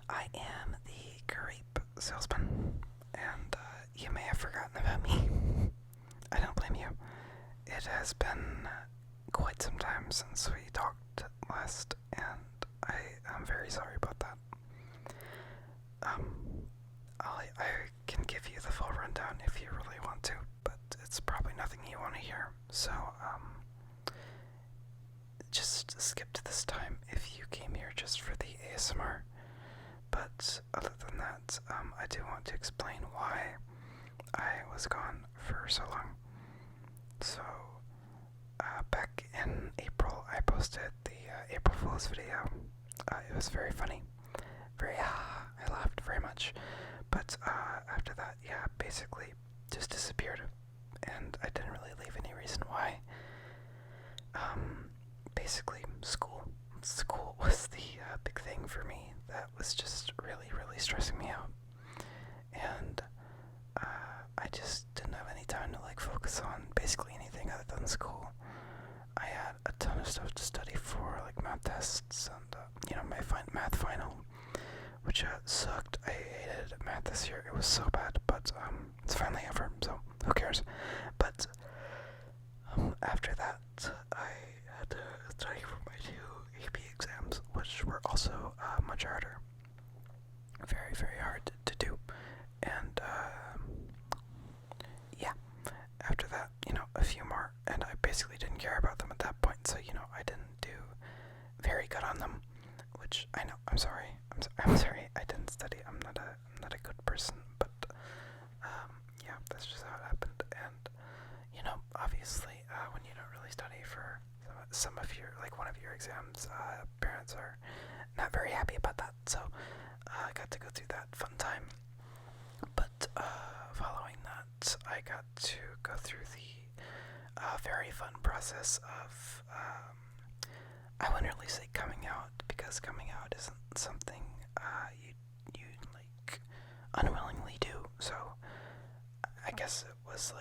I am the Grape salesman, and you may have forgotten about me. I don't blame you. It has been quite some time since we talked last, and I am very sorry about that. Um, I can give you the full rundown if you really want to, but it's probably nothing you want to hear. So, just skip to this time if you came here just for the ASMR. But other than that, I do want to explain why I was gone for so long. So, back in April, I posted the April Fool's video. It was very funny. I laughed very much. But after that, yeah, basically just disappeared. And I didn't really leave any reason why. Basically, school. School was the big thing for me. That was just really, really stressing me out. And I just didn't have any time to focus on basically anything other than school. I had a ton of stuff to study for, like math tests and my math final, which sucked. I hated math this year. It was so bad, but it's finally over, so who cares? But after that, I had to study for my 2 AP exams, which were also much harder. Very, very hard to do. And yeah, after that, a few more, and I basically didn't care about them at that point, so I didn't do very good on them, which I know. I'm sorry. I'm sorry. I didn't study. I'm not a good person, but yeah, that's just how it happened. And obviously, when you don't really study for some of your one of your exams, parents are not very happy about that. So I got to go through that fun time. But following that, I got to go through the very fun process of I wouldn't really say coming out, because coming out isn't something you unwillingly do. So I guess it was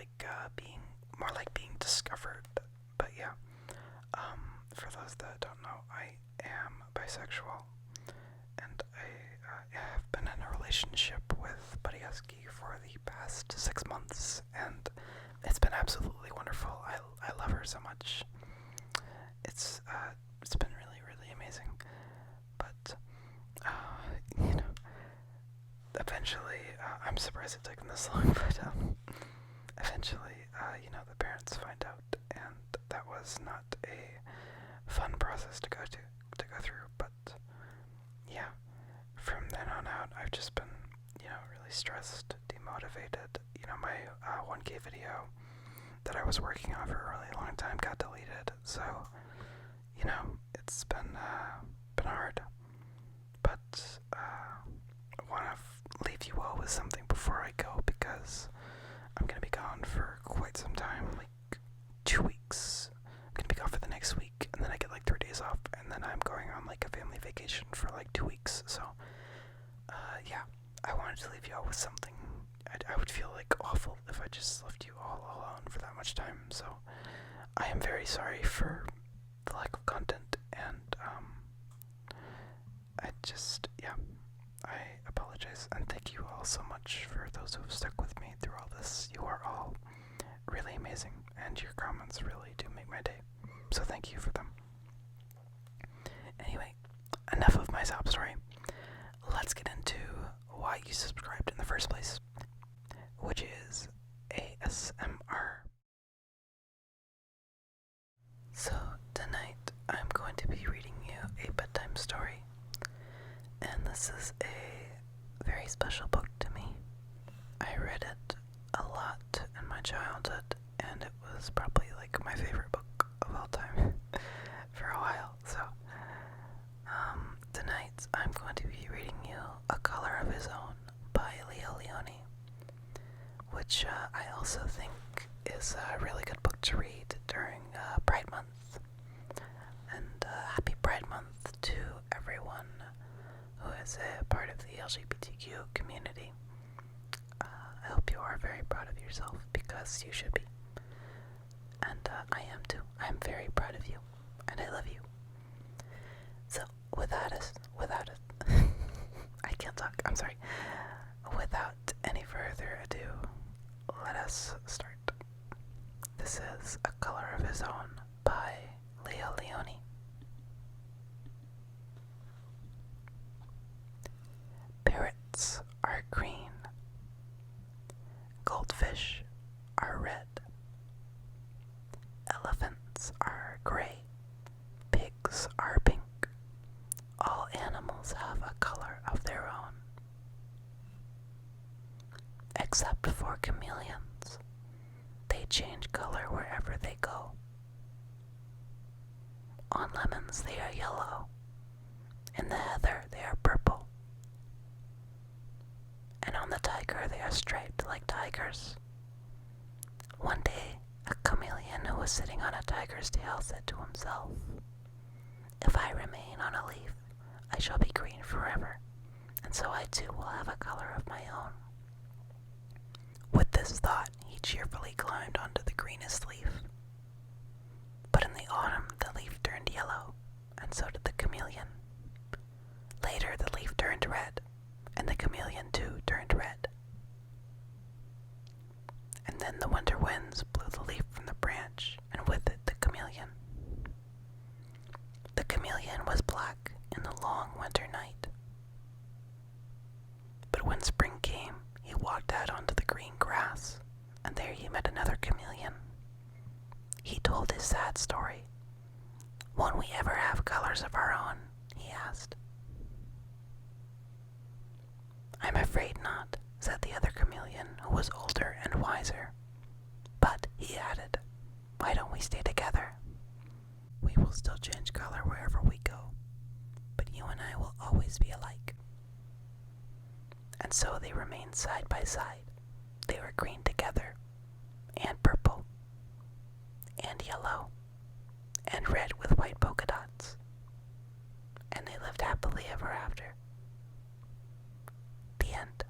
being more like being discovered. But yeah, for those that don't know, I am bisexual, and I have been in a relationship with Buddy Husky for the past 6 months, and it's been absolutely wonderful. I love her so much. It's been really, really amazing. But eventually, I'm surprised it's taken this long, but eventually, the parents find out, and that was not a fun process to go through. But yeah, from then on out, I've just been really stressed, demotivated. My 1K video that I was working on for a really long time got deleted, so it's been hard. But I want to leave you all with something before I go, because I'm gonna be gone for quite some time, 2 weeks. I'm gonna be gone for the next week, and then I get 3 days off, and then I'm going on a family vacation for 2 weeks. So yeah, I wanted to leave you all with something. I would feel awful if I just left you all alone for that much time. So I am very sorry for the lack of content, and I apologize, and thank you all so much for those who have stuck with me through all this. You are all really amazing, and your comments really do make my day, so thank you for them. Anyway, enough of my sob story. Let's get into why you subscribed in the first place, which is ASMR. So tonight I'm going to be reading you a bedtime story, and this is a very special book to me. I read it a lot in my childhood, and it was probably my favorite book of all time for a while. So tonight I'm going to be reading you A Color of His Own by Leo Leone, which I also think is a really good book to read during Pride Month. And happy Pride Month to everyone who is a part of the LGBTQ community. I hope you are very proud of yourself, because you should be. And I am too. I'm very proud of you, and I love you. So, without it, I Cats are green. Goldfish are red. Elephants are gray. Pigs are pink. All animals have a color of their own. Except for chameleons. They change color wherever they go. On lemons they are yellow. In the heather they are purple. And on the tiger they are striped like tigers. One day, a chameleon who was sitting on a tiger's tail said to himself, "If I remain on a leaf, I shall be green forever, and so I too will have a color of my own." With this thought, he cheerfully climbed onto the greenest leaf. But in the autumn, the leaf turned yellow, and so did the chameleon. Later, the leaf turned red, and the chameleon too turned red. And then the winter winds blew the leaf from the branch, and with it the chameleon. The chameleon was black in the long winter night. But when spring came, he walked out onto the green grass, and there he met another chameleon. He told his sad story. "Won't we ever have colors of our own?" he asked. "I'm afraid not," said the other chameleon, who was older and wiser. "But," he added, "why don't we stay together? We will still change color wherever we go, but you and I will always be alike." And so they remained side by side. They were green together, and purple, and yellow, and red with white polka dots. And they lived happily ever after. The end.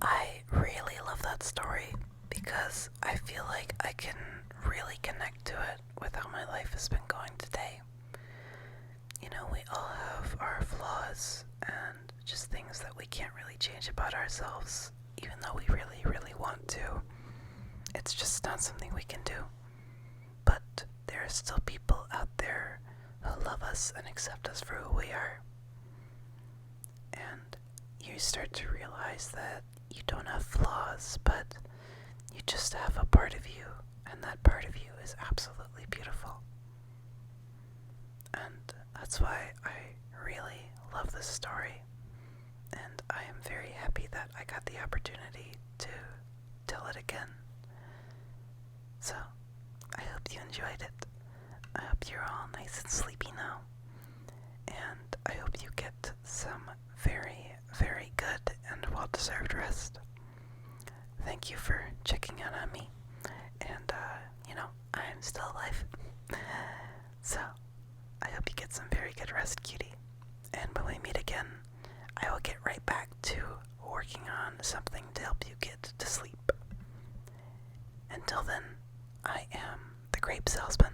I really love that story because I feel like I can really connect to it with how my life has been going today. You know, we all have our flaws and just things that we can't really change about ourselves, even though we really, really want to. It's just not something we can do. But there are still people out there who love us and accept us for who we are. And you start to realize that you don't have flaws, but you just have a part of you, and that part of you is absolutely beautiful. And that's why I really love this story, and I am very happy that I got the opportunity to tell it again. So, I hope you enjoyed it. I hope you're all nice and sleepy now, and I hope you get some very, very good and well-deserved rest. Thank you for checking in on me, and, I'm still alive. So, I hope you get some very good rest, cutie. And when we meet again, I will get right back to working on something to help you get to sleep. Until then, I am the Grape Salesman.